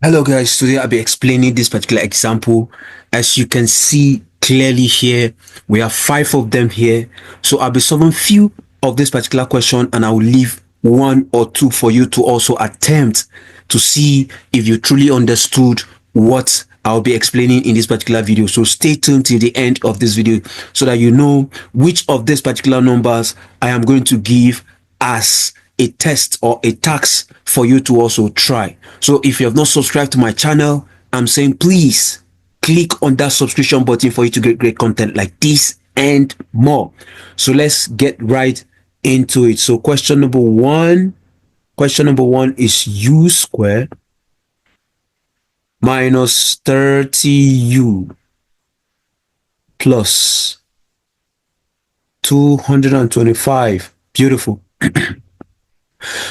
Hello guys, today I'll be explaining this particular example. As you can see clearly here, we have 5 of them here. So I'll be solving few of this particular question and I will leave 1 or 2 for you to also attempt to see if you truly understood what I'll be explaining in this particular video. So stay tuned till the end of this video so that you know which of these particular numbers I am going to give as a test or a task for you to also try. So if you have not subscribed to my channel, I'm saying please click on that subscription button for you to get great content like this and more. So let's get right into it. So question number one is u squared minus 30u plus 225. Beautiful.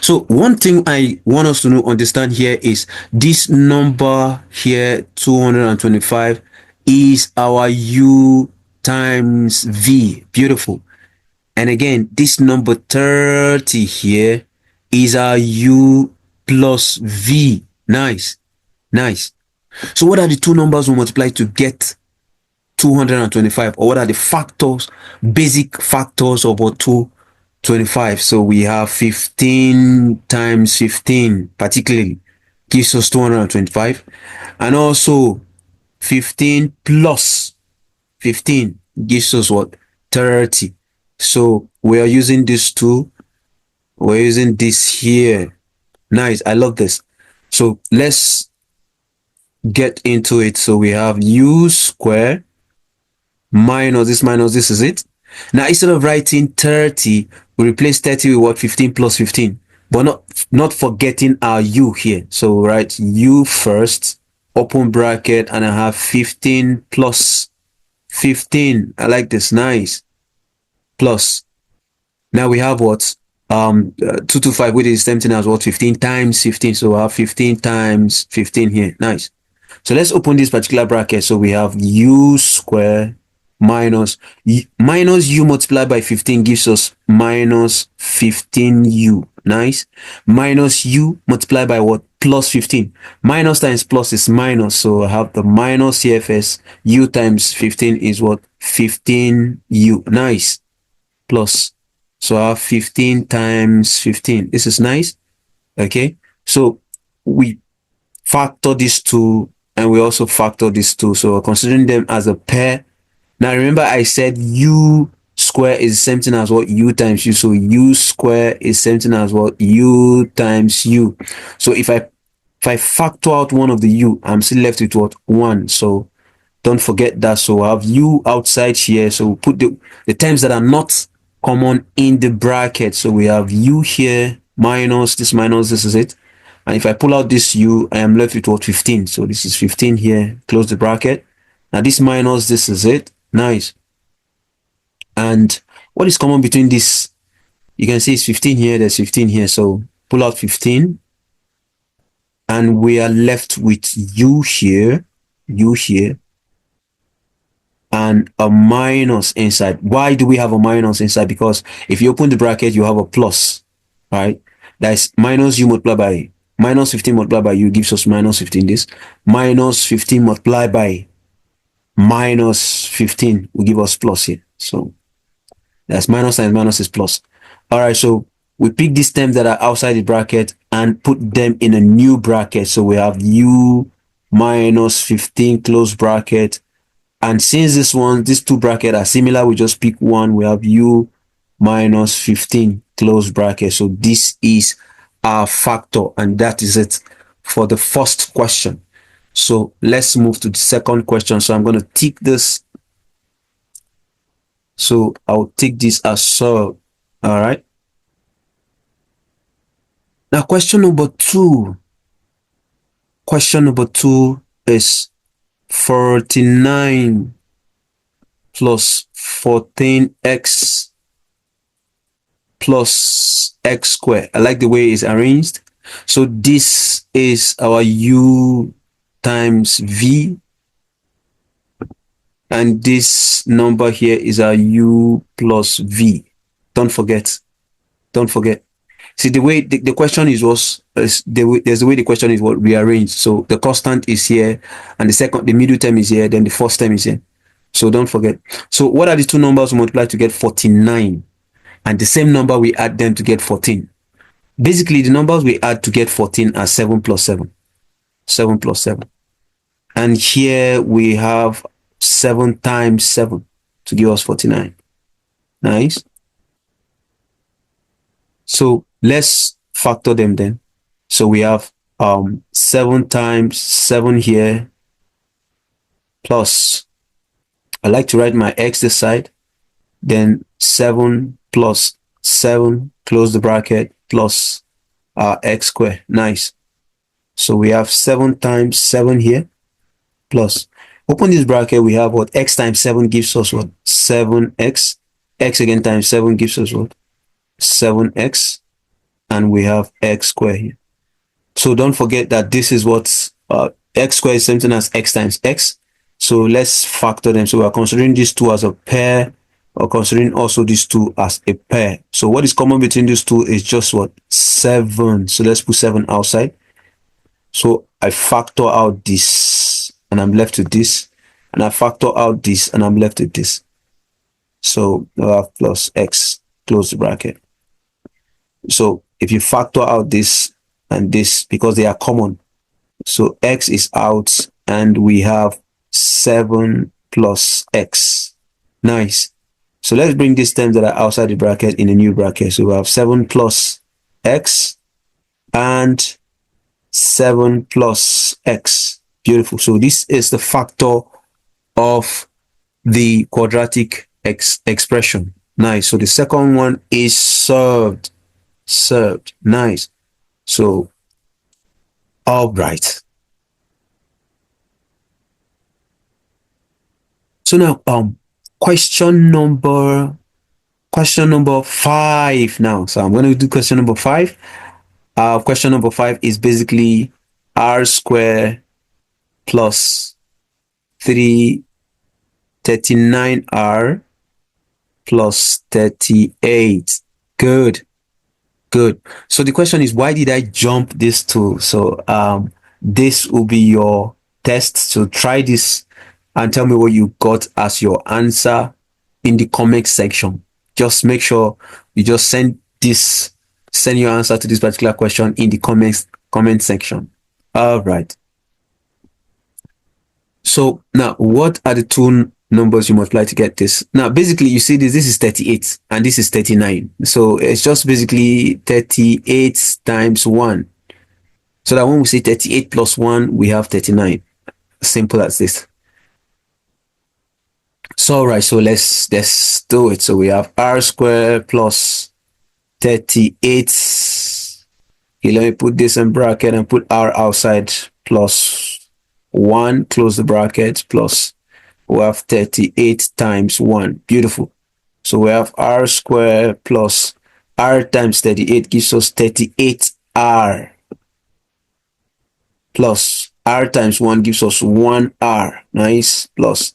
So one thing I want us to understand here is this number here, 225, is our u times v. Beautiful. And again, this number 30 here is our u plus v. Nice. Nice. So what are the two numbers we multiply to get 225? Or what are the factors, basic factors of our 225? So we have 15 times 15 particularly gives us 225, and also 15 plus 15 gives us what? 30. So we are using this two, we're using this here. Nice, I love this. So let's get into it. So we have u squared minus this is it. Now instead of writing 30, we replace 30 with what? 15 plus 15, but not forgetting our u here. So we write u first, open bracket, and I have 15 plus 15. I like this. Nice. Plus, now we have what? 225, which is the same thing as what? 15 times 15. So we have 15 times 15 here. Nice. So let's open this particular bracket. So we have u squared minus u multiplied by 15 gives us minus 15u. Nice. Minus u multiplied by what? Plus 15. Minus times plus is minus. So I have the minus here first. U times 15 is what? 15u. Nice. Plus. So I have 15 times 15. This is nice. Okay. So we factor these two and we also factor these two. So we're considering them as a pair. Now remember I said u square is the same thing as what? U times u. So u square is the same thing as what? U times u. So if I factor out one of the u, I'm still left with what? 1. So don't forget that. So I have u outside here. So we'll put the terms that are not common in the bracket. So we have u here minus this is it. And if I pull out this u, I am left with what? 15. So this is 15 here. Close the bracket. Now this minus this is it. Nice. And what is common between this? You can see it's 15 here, there's 15 here. So pull out 15. And we are left with u here, and a minus inside. Why do we have a minus inside? Because if you open the bracket, you have a plus, right? That's minus u multiplied by minus 15 multiplied by u gives us minus 15. This minus 15 multiplied by minus 15 will give us plus here. So that's minus times minus is plus. All right, so we pick these terms that are outside the bracket and put them in a new bracket. So we have u minus 15 close bracket. And since these two brackets are similar, we just pick one. We have u minus 15 close bracket. So this is our factor, and that is it for the first question. So let's move to the second question. So I'm going to tick this. So I'll tick this as solved. All right. Now question number two. Question number two is 49 plus 14x plus x squared. I like the way it's arranged. So this is our u times v, and this number here is our u plus v. Don't forget. See, the way the question is the way, there's the way the question is what rearranged. So the constant is here, and the middle term is here, then the first term is here. So don't forget. So what are the two numbers we multiply to get 49? And the same number we add them to get 14. Basically, the numbers we add to get 14 are 7 plus 7. 7 plus 7. And here we have 7 times 7 to give us 49. Nice. So let's factor them then. So we have 7 times 7 here plus, I like to write my x this side, then 7 plus 7, close the bracket, plus our x squared. Nice. So we have 7 times 7 here, plus, open this bracket, we have what? X times 7 gives us what? 7x. X again times 7 gives us what? 7x. And we have x squared here. So don't forget that this is what x squared is same thing as x times x. So let's factor them. So we are considering these two as a pair, or considering also these two as a pair. So what is common between these two is just what? 7. So let's put 7 outside. So I factor out this, and I'm left with this. And I factor out this, and I'm left with this. So we have plus x, close the bracket. So if you factor out this and this, because they are common, so x is out, and we have 7 plus x. Nice. So let's bring these terms that are outside the bracket in a new bracket. So we have 7 plus x and 7 plus x. Beautiful. So this is the factor of the quadratic expression. Nice. So the second one is served. Served. Nice. So, all right. So now, question number 5 now. So I'm going to do question number 5. Question number 5 is basically r squared plus 39r plus 38. Good. Good. So the question is, why did I jump this two? So this will be your test. So try this and tell me what you got as your answer in the comment section. Just make sure you just send your answer to this particular question in the comment section. All right. So now, what are the two numbers you multiply to get this? Now, basically, you see this is 38 and this is 39. So it's just basically 38 times 1. So that when we say 38 plus 1, we have 39. Simple as this. So, all right, so let's do it. So we have r squared plus 38. Okay, let me put this in bracket and put r outside, plus 1, close the bracket, plus we have 38 times 1. Beautiful. So we have r squared plus r times 38 gives us 38r, plus r times 1 gives us 1r. Nice. Plus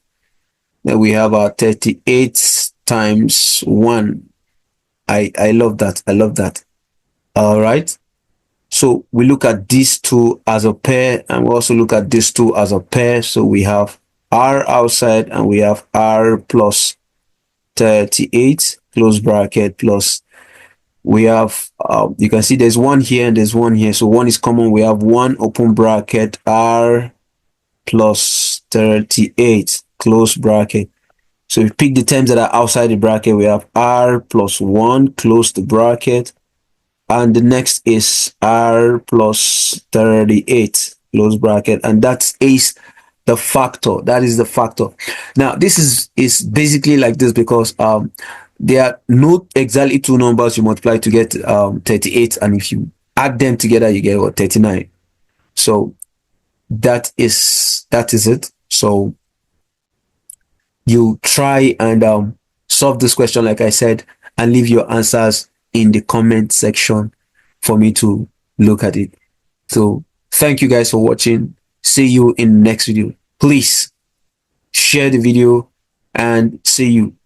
then we have our 38 times 1. I love that. I love that. All right. So we look at these two as a pair, and we also look at these two as a pair. So we have r outside, and we have r plus 38, close bracket, plus we have you can see there's 1 here and there's 1 here, so 1 is common. We have 1 open bracket, r plus 38, close bracket. So if you pick the terms that are outside the bracket, we have r plus 1, close the bracket, and the next is r plus 38, close bracket, and that is the factor. That is the factor. Now this is basically like this, because there are not exactly two numbers you multiply to get 38, and if you add them together you get what? 39. So that is it. So you try and solve this question like I said, and leave your answers in the comment section for me to look at it. So thank you guys for watching. See you in the next video. Please share the video, and see you